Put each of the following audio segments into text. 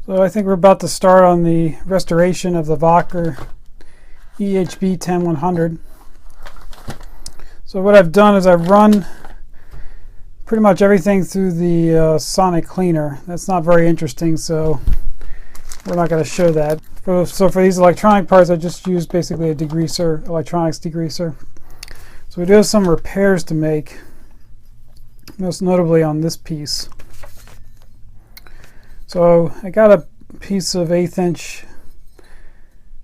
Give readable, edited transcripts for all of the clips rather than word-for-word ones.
So I think we're about to start on the restoration of the Wacker EHB10 100. So what I've done is I've run pretty much everything through the sonic cleaner. That's not very interesting, so we're not going to show that. So for these electronic parts, I just used basically a degreaser, electronics degreaser. So we do have some repairs to make, most notably on this piece. So I got a piece of 1/8 inch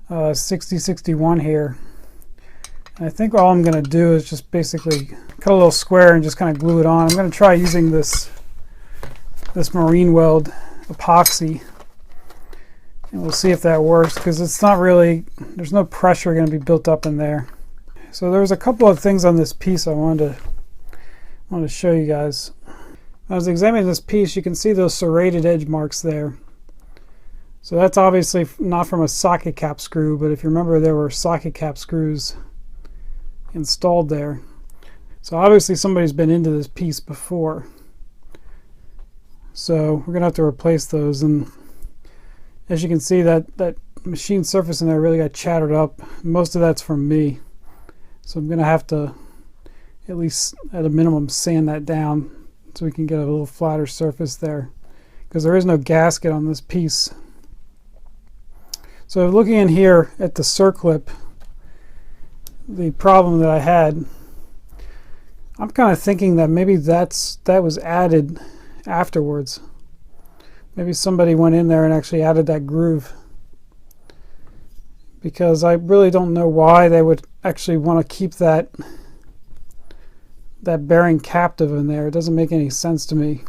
6061 here. And I think all I'm going to do is just basically cut a little square and just kind of glue it on. I'm going to try using this marine weld epoxy, and we'll see if that works, because it's not really, there's no pressure going to be built up in there. So there's a couple of things on this piece I wanted to show you guys. As I was examining this piece, you can see those serrated edge marks there. So that's obviously not from a socket cap screw, but if you remember, there were socket cap screws installed there. So obviously somebody's been into this piece before. So we're going to have to replace those. And as you can see, that machine surface in there really got chattered up. Most of that's from me. So I'm going to have to, at least at a minimum, sand that down so we can get a little flatter surface there, because there is no gasket on this piece. So looking in here at the circlip, the problem that I had, I'm kind of thinking that maybe that was added afterwards. Maybe somebody went in there and actually added that groove, because I really don't know why they would actually want to keep that bearing captive in there. It doesn't make any sense to me.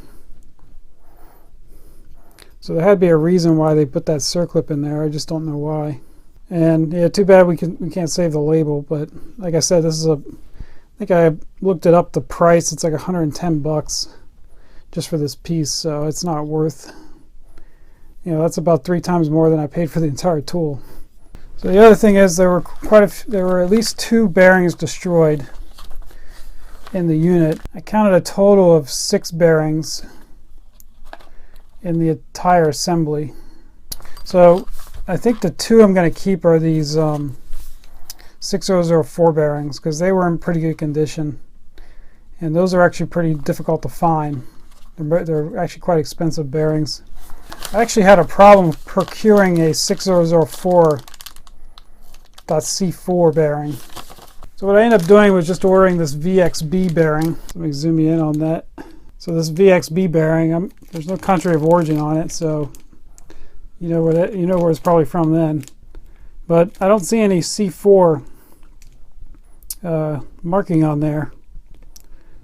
So there had to be a reason why they put that circlip in there. I just don't know why. And yeah, too bad we can't save the label. But like I said, this is I think I looked it up, the price. It's like 110 bucks just for this piece. So it's not worth, that's about 3 times more than I paid for the entire tool. So the other thing is there were at least 2 bearings destroyed in the unit. I counted a total of 6 bearings in the entire assembly. So I think the 2 I'm going to keep are these 6004 bearings, because they were in pretty good condition, and those are actually pretty difficult to find. They're actually quite expensive bearings. I actually had a problem procuring a 6004.C4 bearing. So what I ended up doing was just ordering this VXB bearing. Let me zoom you in on that. So this VXB bearing, there's no country of origin on it, so you know where it's probably from then. But I don't see any C4 marking on there.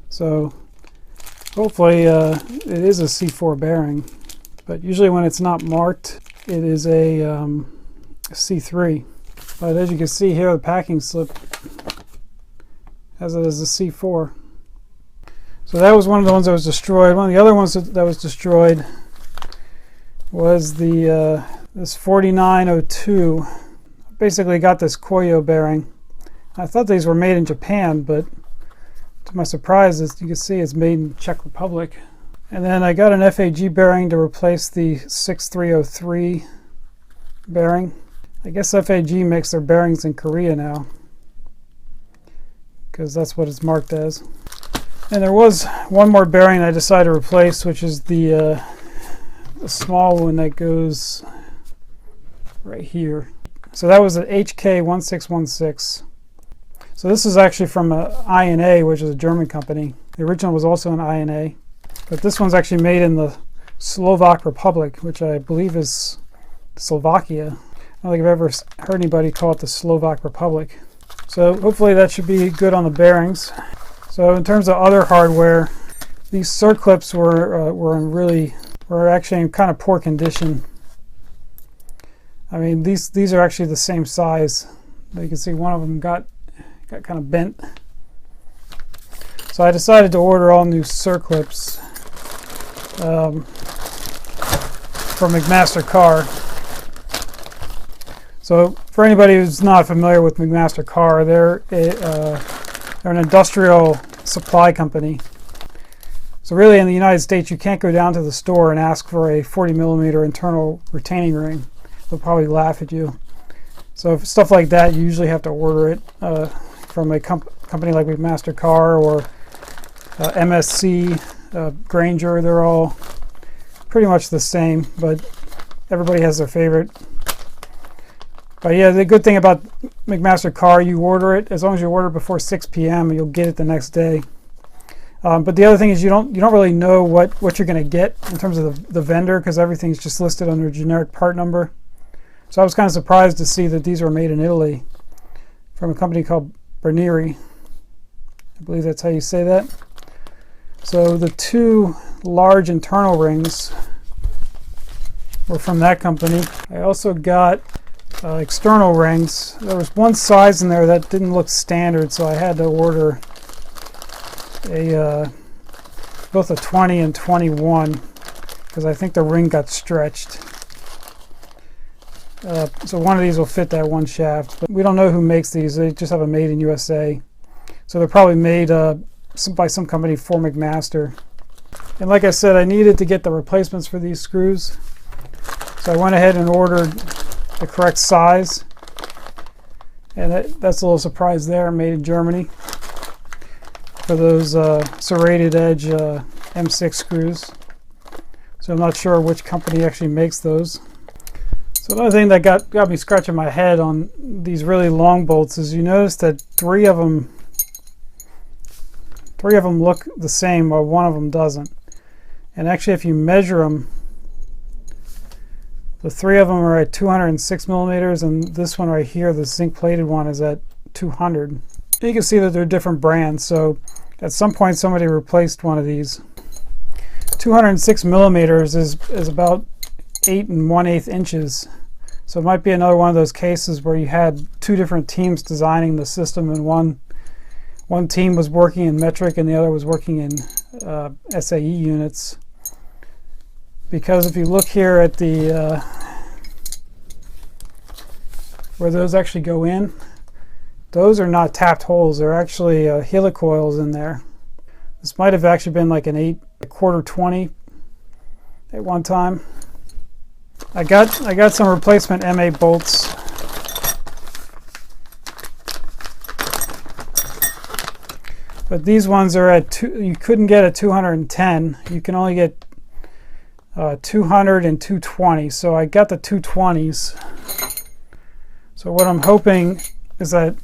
So hopefully it is a C4 bearing. But usually when it's not marked, it is a C3. But as you can see here, the packing slip has it as a C4. So that was one of the ones that was destroyed. One of the other ones that was destroyed was this 4902. Basically got this Koyo bearing. I thought these were made in Japan, but to my surprise, as you can see, it's made in Czech Republic. And then I got an FAG bearing to replace the 6303 bearing. I guess FAG makes their bearings in Korea now, because that's what it's marked as. And there was one more bearing I decided to replace, which is the small one that goes right here. So that was an HK1616. So this is actually from INA, which is a German company. The original was also an INA, but this one's actually made in the Slovak Republic, which I believe is Slovakia. I don't think I've ever heard anybody call it the Slovak Republic. So hopefully that should be good on the bearings. So in terms of other hardware, these circlips were actually in kind of poor condition. I mean, these are actually the same size. You can see one of them got kind of bent. So I decided to order all new circlips from McMaster-Carr. So for anybody who's not familiar with McMaster-Carr, they're an industrial supply company. So really in the United States you can't go down to the store and ask for a 40mm internal retaining ring. They'll probably laugh at you. So if stuff like that, you usually have to order it from a company like MasterCar or MSC, Granger. They're all pretty much the same, but everybody has their favorite. But yeah, the good thing about McMaster-Carr, you order it, as long as you order it before 6 p.m. you'll get it the next day. But the other thing is you don't really know what you're going to get in terms of the vendor, because everything's just listed under a generic part number. So I was kind of surprised to see that these were made in Italy from a company called Bernieri. I believe that's how you say that. So the two large internal rings were from that company. I also got external rings. There was one size in there that didn't look standard, so I had to order both a 20 and 21 because I think the ring got stretched. So one of these will fit that one shaft, but we don't know who makes these. They just have a made in USA. So they're probably made by some company for McMaster. And like I said, I needed to get the replacements for these screws. So I went ahead and ordered the correct size. And that's a little surprise there, made in Germany. For those serrated edge M6 screws. So I'm not sure which company actually makes those. So another thing that got me scratching my head on these really long bolts is you notice that three of them look the same while one of them doesn't. And actually if you measure them, the three of them are at 206mm and this one right here, the zinc plated one, is at 200. You can see that they're different brands, so at some point somebody replaced one of these. 206mm is about 8 1/8 inches. So it might be another one of those cases where you had two different teams designing the system, and one team was working in metric and the other was working in SAE units. Because if you look here at the where those actually go in, those are not tapped holes. They're actually helicoils in there. This might have actually been like an 8/4 20 at one time. I got some replacement M8 bolts. But these ones are at you couldn't get a 210. You can only get 200 and 220. So I got the 220s. So what I'm hoping is that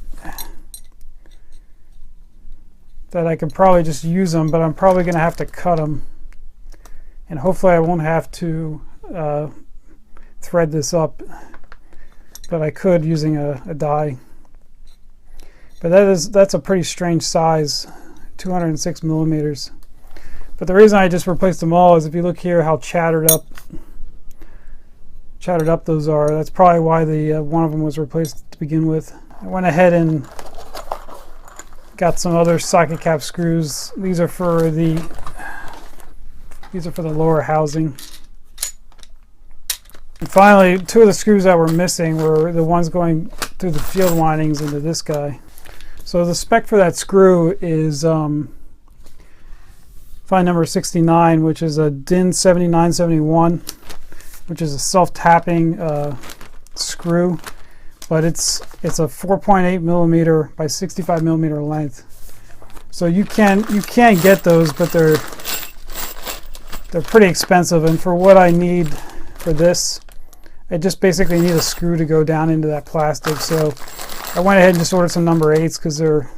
I can probably just use them, but I'm probably going to have to cut them. And hopefully I won't have to thread this up, but I could using a die. But that's a pretty strange size, 206mm. But the reason I just replaced them all is if you look here how chattered up those are. That's probably why the one of them was replaced to begin with. I went ahead and got some other socket cap screws. These are for the lower housing. And finally, two of the screws that were missing were the ones going through the field windings into this guy. So the spec for that screw is find number 69, which is a DIN 7971, which is a self-tapping screw, but it's a 4.8mm by 65mm length. So you can get those, but they're pretty expensive, and for what I need for this, I just basically need a screw to go down into that plastic. So I went ahead and just ordered some number 8s because they're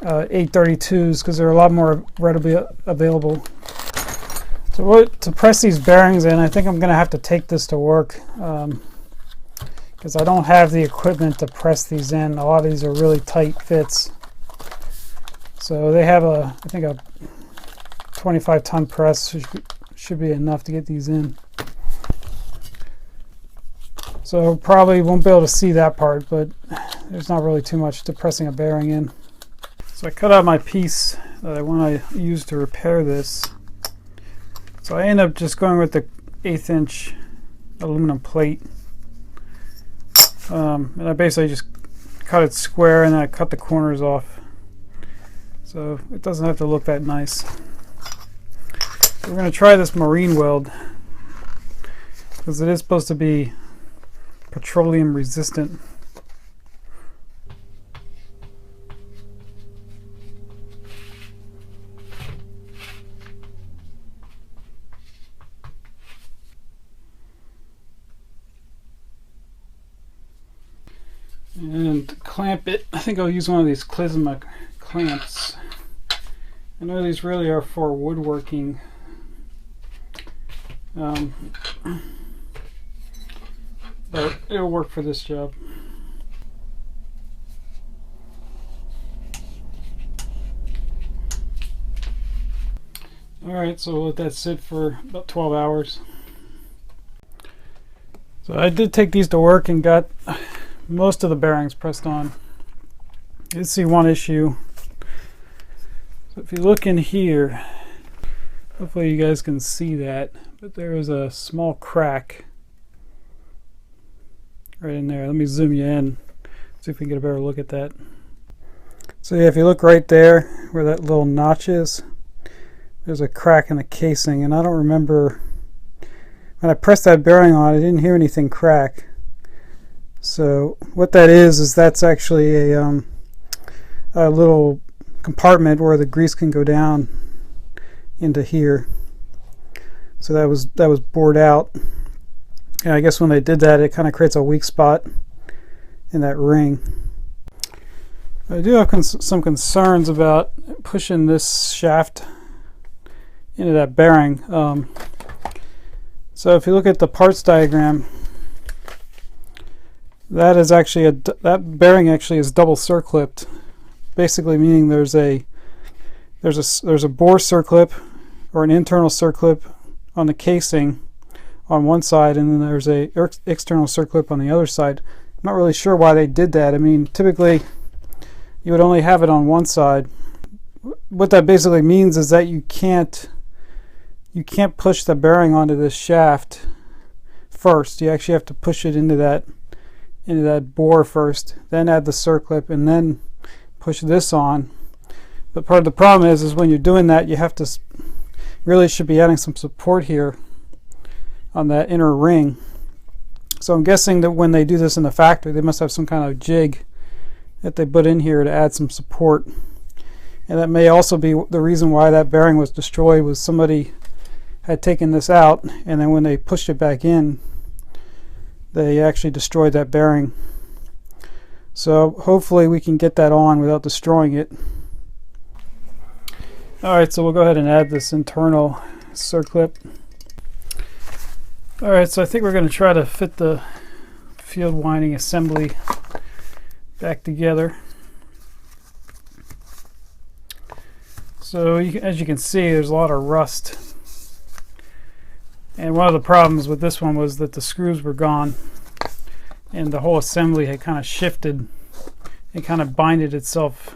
832s because they're a lot more readily available. So to press these bearings in, I think I'm going to have to take this to work because I don't have the equipment to press these in. A lot of these are really tight fits. So they have I think a 25-ton press should be enough to get these in. So probably won't be able to see that part, but there's not really too much to pressing a bearing in. So I cut out my piece that I want to use to repair this. So I end up just going with the 1/8 inch aluminum plate. And I basically just cut it square and then I cut the corners off. So it doesn't have to look that nice. We're going to try this marine weld because it is supposed to be petroleum resistant. And to clamp it, I think I'll use one of these Klizma clamps. I know these really are for woodworking. But it'll work for this job. Alright, so we'll let that sit for about 12 hours. So I did take these to work and got most of the bearings pressed on. You see one issue. So if you look in here, hopefully you guys can see that, but there is a small crack right in there. Let me zoom you in, see if we can get a better look at that. So yeah, if you look right there where that little notch is, there's a crack in the casing, and I don't remember when I pressed that bearing on, I didn't hear anything crack. So what that is that's actually a little compartment where the grease can go down into here. So that was bored out, and I guess when they did that, it kind of creates a weak spot in that ring. I do have some concerns about pushing this shaft into that bearing. So if you look at the parts diagram, that is actually that bearing actually is double circlipped, basically meaning there's a bore circlip or an internal circlip on the casing on one side, and then there's a external circlip on the other side. I'm not really sure why they did that. I mean, typically you would only have it on one side. What that basically means is that you can't push the bearing onto this shaft first. You actually have to push it into that bore first, then add the circlip, and then push this on. But part of the problem is when you're doing that, you have to really should be adding some support here on that inner ring. So I'm guessing that when they do this in the factory, they must have some kind of jig that they put in here to add some support. And that may also be the reason why that bearing was destroyed, was somebody had taken this out, and then when they pushed it back in, they actually destroyed that bearing. So hopefully we can get that on without destroying it. Alright, so we'll go ahead and add this internal circlip. Alright, so I think we're going to try to fit the field winding assembly back together. So as you can see, there's a lot of rust. And one of the problems with this one was that the screws were gone, and the whole assembly had kind of shifted and kind of binded itself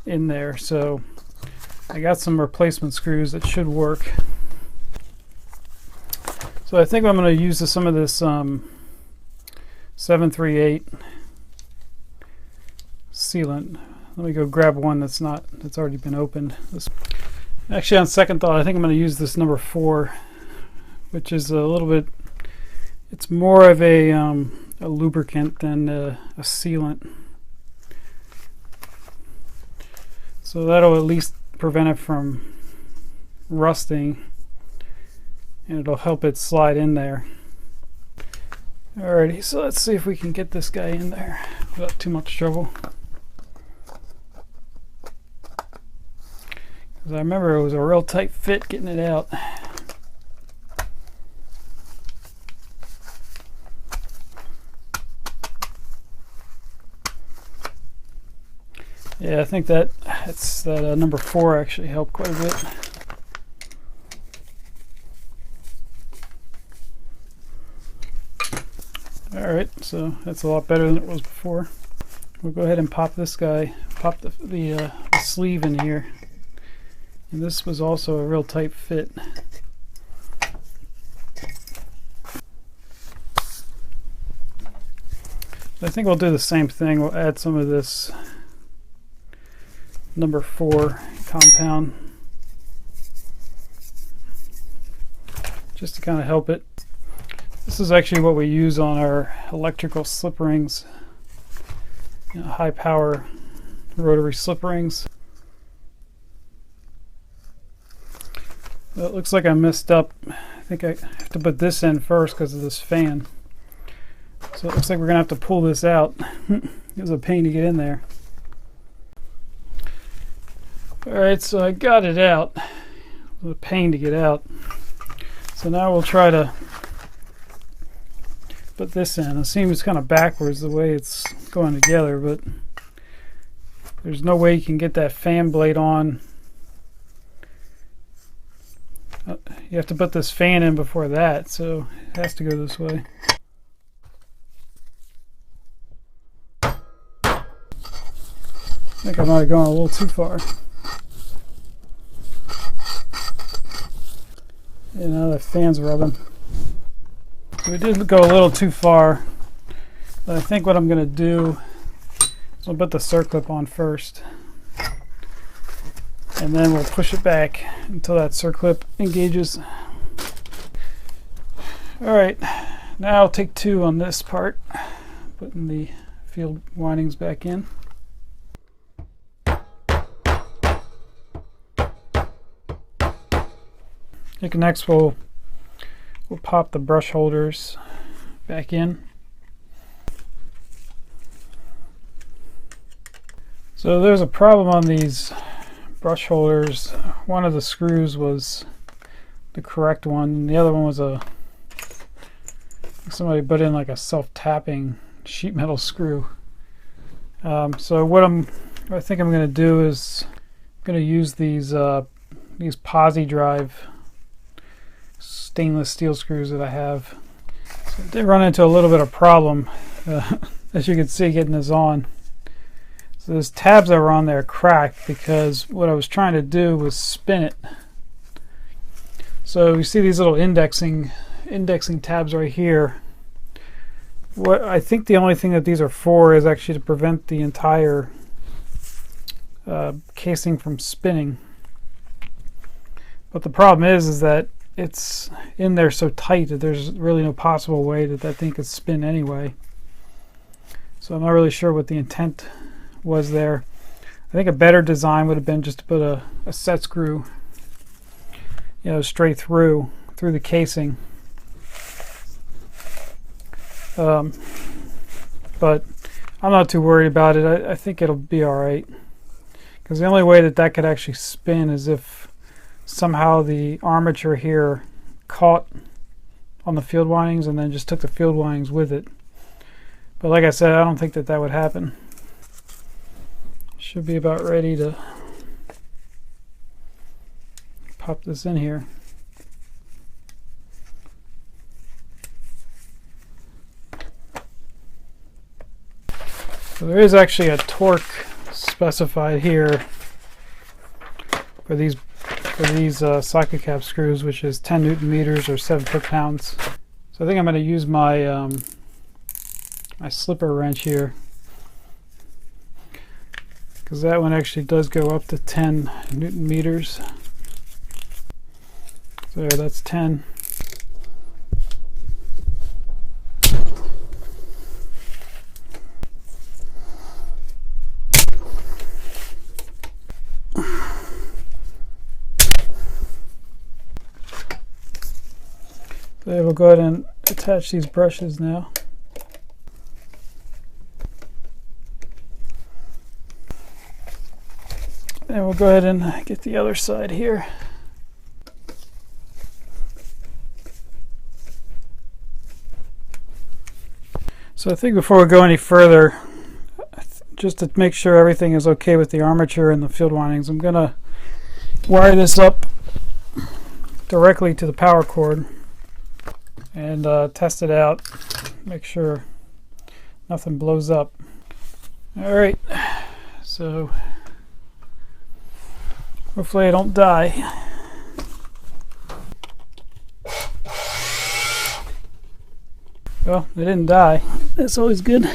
in there. So I got some replacement screws that should work. So I think I'm going to use some of this 738 sealant. Let me go grab one that's already been opened. Actually, on second thought, I think I'm going to use this number 4, which is a little bit, it's more of a lubricant than a sealant. So that'll at least prevent it from rusting, and it'll help it slide in there. Alrighty, so let's see if we can get this guy in there without too much trouble. Because I remember it was a real tight fit getting it out. Yeah, I think that number 4 actually helped quite a bit. Alright, so that's a lot better than it was before. We'll go ahead and pop this guy, pop the sleeve in here. And this was also a real tight fit. I think we'll do the same thing. We'll add some of this number 4 compound. just to kind of help it. This is actually what we use on our electrical slip rings, high power rotary slip rings. Well, it looks like I messed up. I think I have to put this in first because of this fan. So it looks like we're going to have to pull this out. It was a pain to get in there. Alright, so I got it out. It was a pain to get out. So now we'll try to put this in. It seems kind of backwards the way it's going together, but there's no way you can get that fan blade on. You have to put this fan in before that, so it has to go this way. I think I might have gone a little too far. You know, the fan's rubbing. We did go a little too far, but I think what I'm going to do is I'll put the circlip on first, and then we'll push it back until that circlip engages. Alright, now I'll take 2 on this part, putting the field windings back in. I think next we'll pop the brush holders back in. So there's a problem on these brush holders. One of the screws was the correct one, and the other one was somebody put in like a self-tapping sheet metal screw. So what I think I'm going to do is I'm going to use these posi drive stainless steel screws that I have. So I did run into a little bit of problem, as you can see, getting this on. So those tabs that were on there cracked because what I was trying to do was spin it. So you see these little indexing tabs right here. What I think the only thing that these are for is actually to prevent the entire casing from spinning. But the problem is that it's in there so tight that there's really no possible way that that thing could spin anyway. So I'm not really sure what the intent was there. I think a better design would have been just to put a set screw, straight through the casing. But I'm not too worried about it. I think it'll be alright, because the only way that could actually spin is if somehow the armature here caught on the field windings and then just took the field windings with it. But like I said, I don't think that would happen. Should be about ready to pop this in here. So there is actually a torque specified here for these socket cap screws, which is 10 Newton meters or 7 foot-pounds. So I think I'm going to use my my slipper wrench here, because that one actually does go up to 10 Newton meters. So there, that's 10. So we'll go ahead and attach these brushes now. And we'll go ahead and get the other side here. So I think before we go any further, just to make sure everything is okay with the armature and the field windings, I'm going to wire this up directly to the power cord and test it out, make sure nothing blows up. Alright, so hopefully I don't die. Well, I didn't die. That's always good.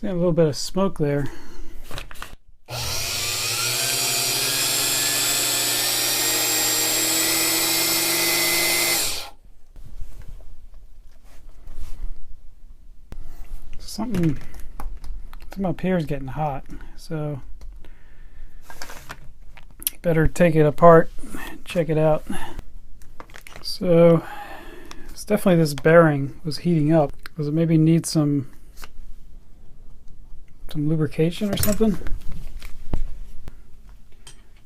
See a little bit of smoke there. Something up here is getting hot, so better take it apart, check it out. So it's definitely this bearing was heating up. Does it maybe need some lubrication or something?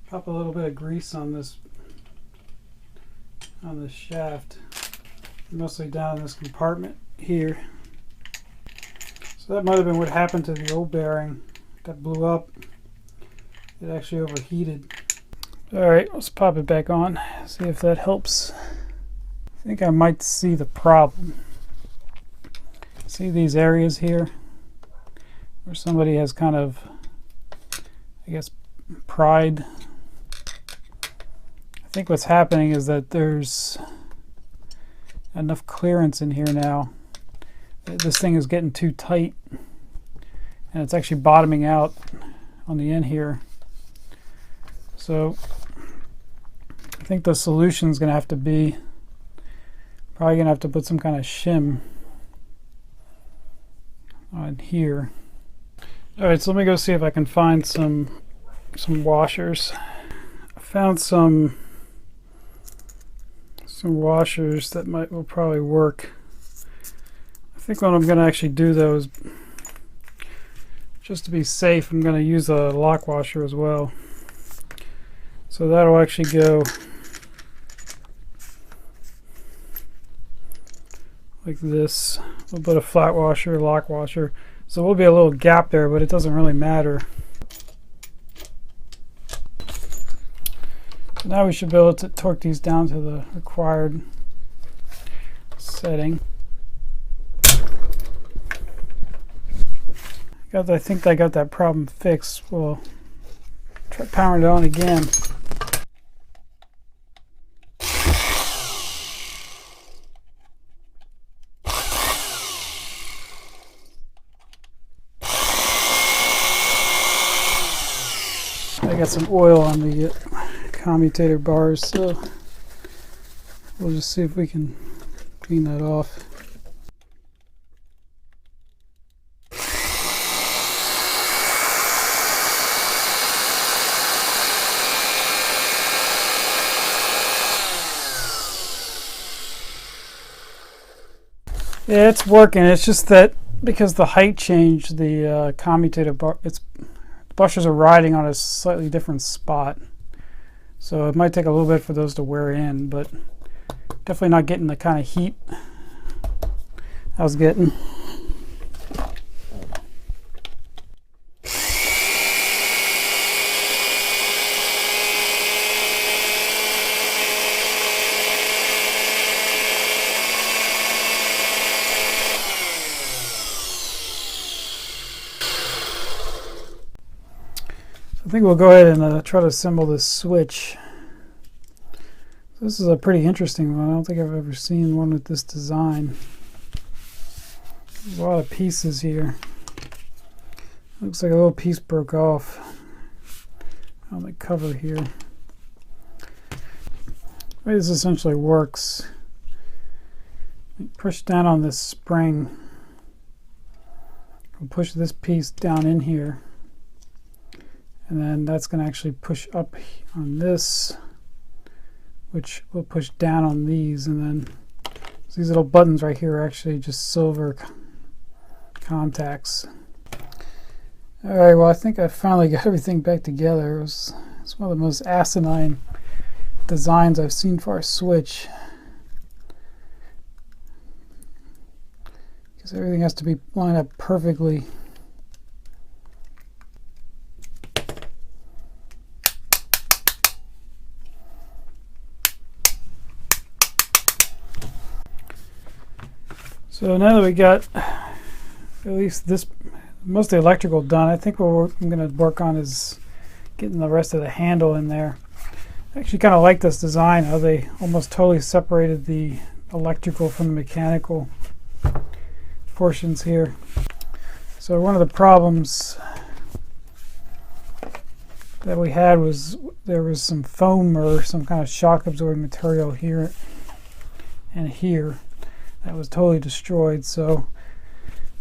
Pop a little bit of grease on this shaft, mostly down in this compartment here. So that might have been what happened to the old bearing that blew up. It actually overheated. Alright, let's pop it back on, see if that helps. I think I might see the problem. See these areas here where somebody has kind of, I guess, pried. I think what's happening is that there's enough clearance in here now. This thing is getting too tight and it's actually bottoming out on the end here. So I think the solution is going to have to be probably going to have to put some kind of shim on here. Alright, so let me go see if I can find some washers. I found some washers that will probably work. I think what I'm going to actually do though is, just to be safe, I'm going to use a lock washer as well. So that'll actually go like this. A little bit of flat washer, lock washer. So there will be a little gap there, but it doesn't really matter. So now we should be able to torque these down to the required setting. I think I got that problem fixed. We'll try powering it on again. I got some oil on the commutator bars, so we'll just see if we can clean that off. Yeah, it's working. It's just that because the height changed, the commutator bar, the bushers are riding on a slightly different spot. So it might take a little bit for those to wear in, but definitely not getting the kind of heat I was getting. I think we'll go ahead and try to assemble this switch. This is a pretty interesting one. I don't think I've ever seen one with this design. There's a lot of pieces here. Looks like a little piece broke off on the cover here. The way this essentially works, you push down on this spring. We'll push this piece down in here. And then that's going to actually push up on this, which will push down on these. And then so these little buttons right here are actually just silver contacts. All right, well, I think I finally got everything back together. It's one of the most asinine designs I've seen for a switch, because everything has to be lined up perfectly. So now that we got at least this, most of the electrical done, I think what I'm going to work on is getting the rest of the handle in there. I actually kind of like this design, how they almost totally separated the electrical from the mechanical portions here. So one of the problems that we had was there was some foam or some kind of shock absorbing material here and here that was totally destroyed. So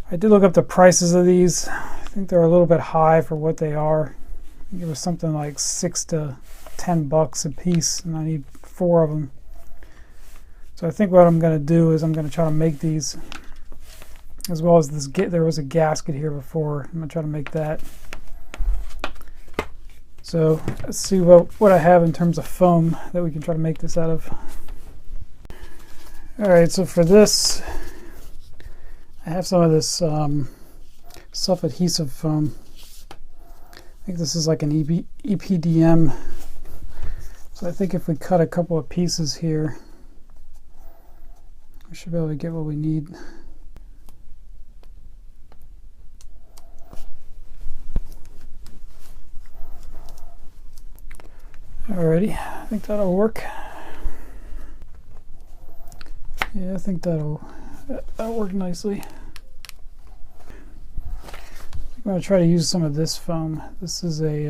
I did look up the prices of these. I think they're a little bit high for what they are. I think it was something like $6 to $10 a piece, and I need 4 of them. So I think what I'm going to do is I'm going to try to make these, as well as this. There was a gasket here before. I'm going to try to make that. So let's see what I have in terms of foam that we can try to make this out of. Alright, so for this, I have some of this self-adhesive foam. I think this is like an EPDM. So I think if we cut a couple of pieces here, we should be able to get what we need. Alrighty, I think that'll work. Yeah, I think that'll work nicely. I'm going to try to use some of this foam. This is a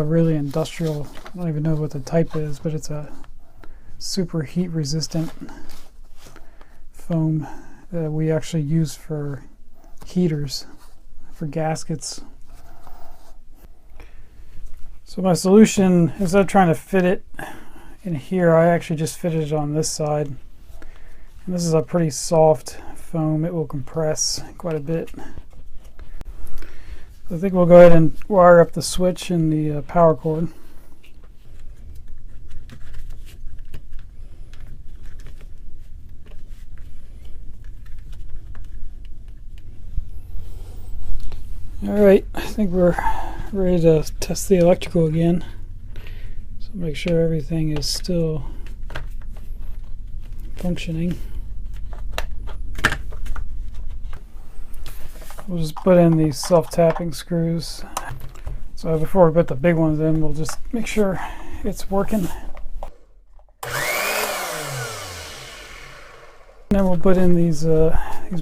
really industrial, I don't even know what the type is, but it's a super heat resistant foam that we actually use for heaters, for gaskets. So my solution, instead of trying to fit it in here, I actually just fitted it on this side. And this is a pretty soft foam. It will compress quite a bit. So I think we'll go ahead and wire up the switch and the power cord. Alright, I think we're ready to test the electrical again. So make sure everything is still functioning. We'll just put in these self-tapping screws. So before we put the big ones in, we'll just make sure it's working. And then we'll put in these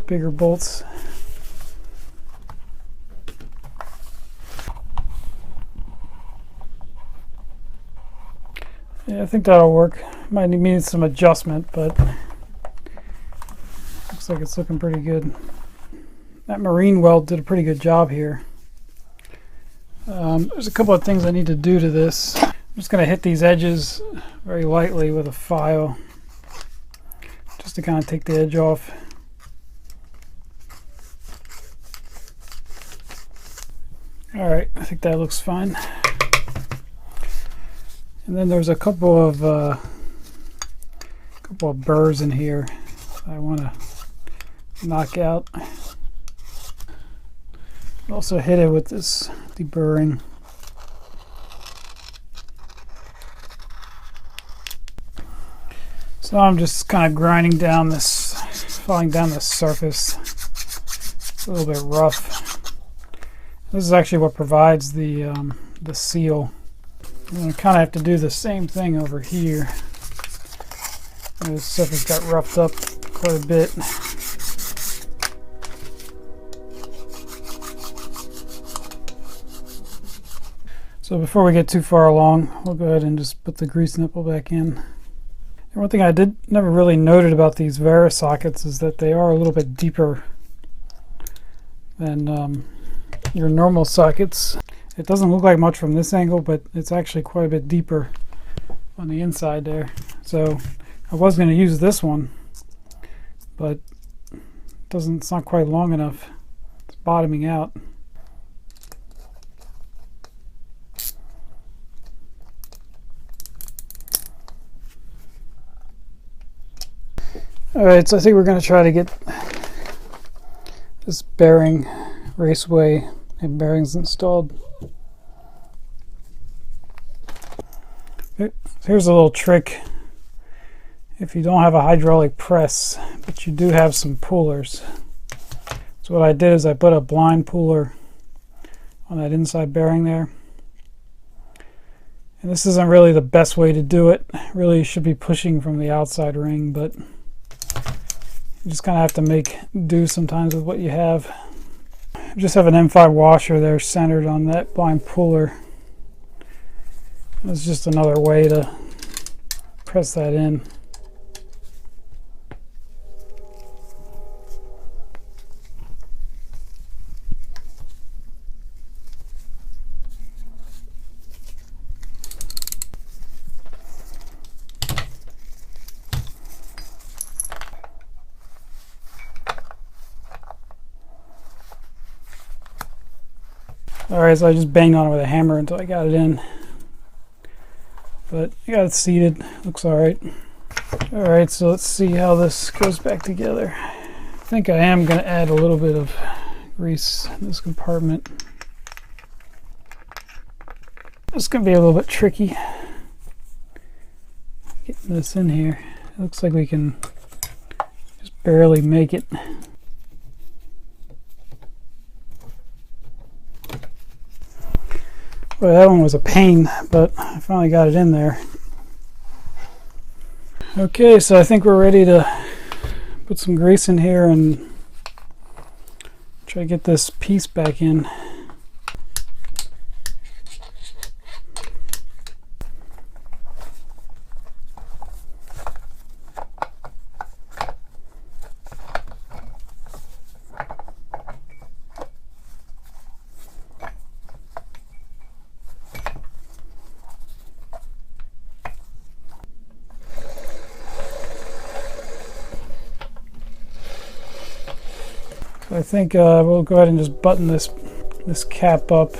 bigger bolts. Yeah, I think that'll work. Might need some adjustment, but looks like it's looking pretty good. That marine weld did a pretty good job here. There's a couple of things I need to do to this. I'm just going to hit these edges very lightly with a file, just to kind of take the edge off. Alright, I think that looks fine. And then there's a couple of burrs in here I want to knock out. Also hit it with this deburring. So I'm just kind of grinding down this, falling down the surface. It's a little bit rough. This is actually what provides the seal. I'm going to kind of have to do the same thing over here. This surface got roughed up quite a bit. So before we get too far along, we'll go ahead and just put the grease nipple back in. And one thing I never really noted about these Vera sockets is that they are a little bit deeper than your normal sockets. It doesn't look like much from this angle, but it's actually quite a bit deeper on the inside there. So I was going to use this one, but it's not quite long enough. It's bottoming out. Alright, so I think we're going to try to get this bearing, raceway and bearings installed. Here's a little trick. If you don't have a hydraulic press, but you do have some pullers. So what I did is I put a blind puller on that inside bearing there. And this isn't really the best way to do it. Really, you should be pushing from the outside ring, but You just kind of have to make do sometimes with what you have. I just have an M5 washer there centered on that blind puller. It's just another way to press that in. Alright, so I just banged on it with a hammer until I got it in. But I got it seated. Looks alright. Alright, so let's see how this goes back together. I think I am going to add a little bit of grease in this compartment. It's going to be a little bit tricky getting this in here. It looks like we can just barely make it. Well, that one was a pain, but I finally got it in there. Okay, so I think we're ready to put some grease in here and try to get this piece back in. I think we'll go ahead and just button this cap up.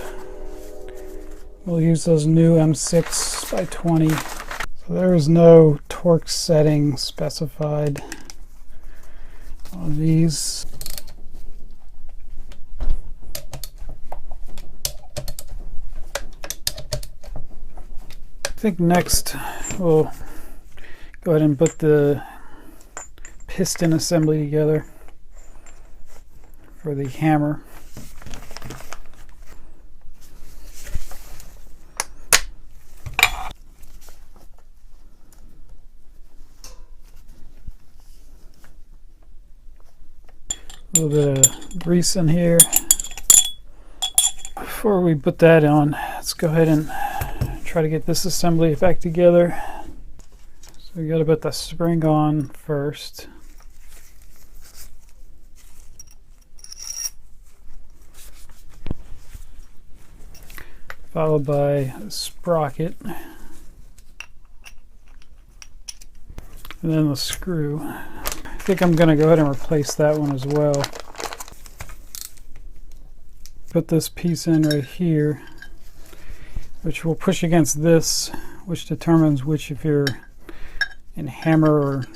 We'll use those new M6 by 20. So there is no torque setting specified on these. I think next we'll go ahead and put the piston assembly together for the hammer. A little bit of grease in here. Before we put that on, let's go ahead and try to get this assembly back together. So we got to put the spring on first. Followed by a sprocket, and then the screw. I think I'm going to go ahead and replace that one as well. Put this piece in right here, which will push against this, which determines which, if you're in hammer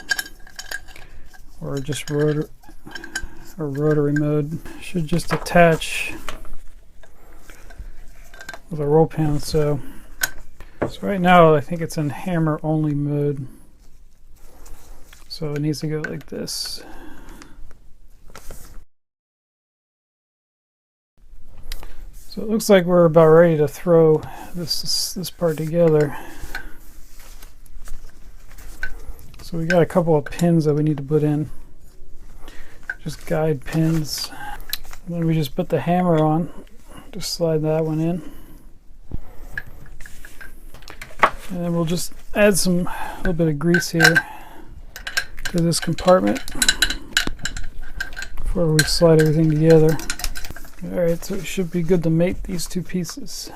or just rotary mode. Should just attach with a roll pin. So right now I think it's in hammer only mode, so it needs to go like this. So it looks like we're about ready to throw this part together. So we got a couple of pins that we need to put in, just guide pins, and then we just put the hammer on. Just slide that one in. And then we'll just add a little bit of grease here to this compartment before we slide everything together. Alright, so it should be good to mate these two pieces.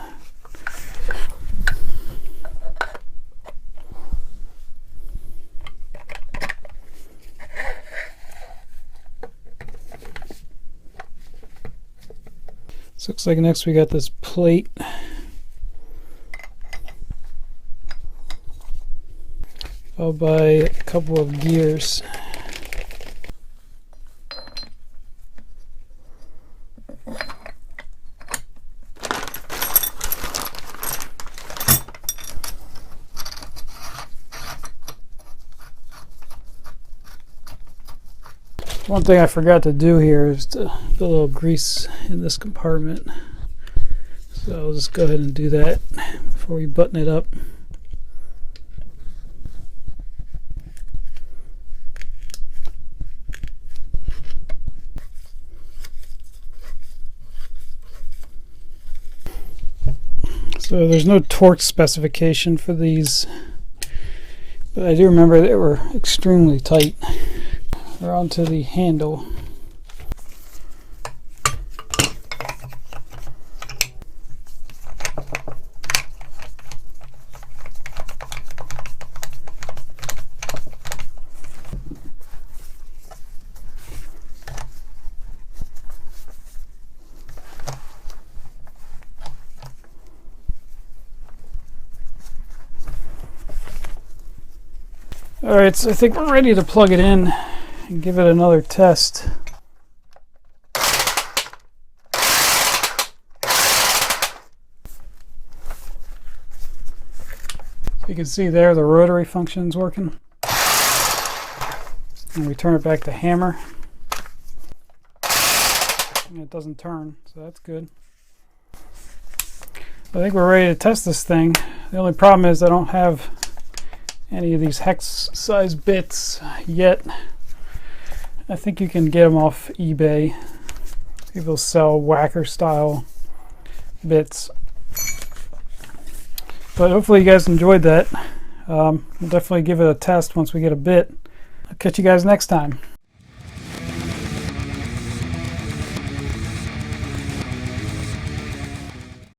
So looks like next we got this plate. Followed by a couple of gears. One thing I forgot to do here is to put a little grease in this compartment. So I'll just go ahead and do that before we button it up. So there's no torque specification for these, but I do remember they were extremely tight. We're onto the handle. Alright, so I think we're ready to plug it in and give it another test. You can see there the rotary function's working. And we turn it back to hammer. And it doesn't turn, so that's good. I think we're ready to test this thing. The only problem is I don't have any of these hex size bits yet. I think you can get them off eBay. People sell Wacker style bits. But hopefully you guys enjoyed that. We'll definitely give it a test once we get a bit. I'll catch you guys next time.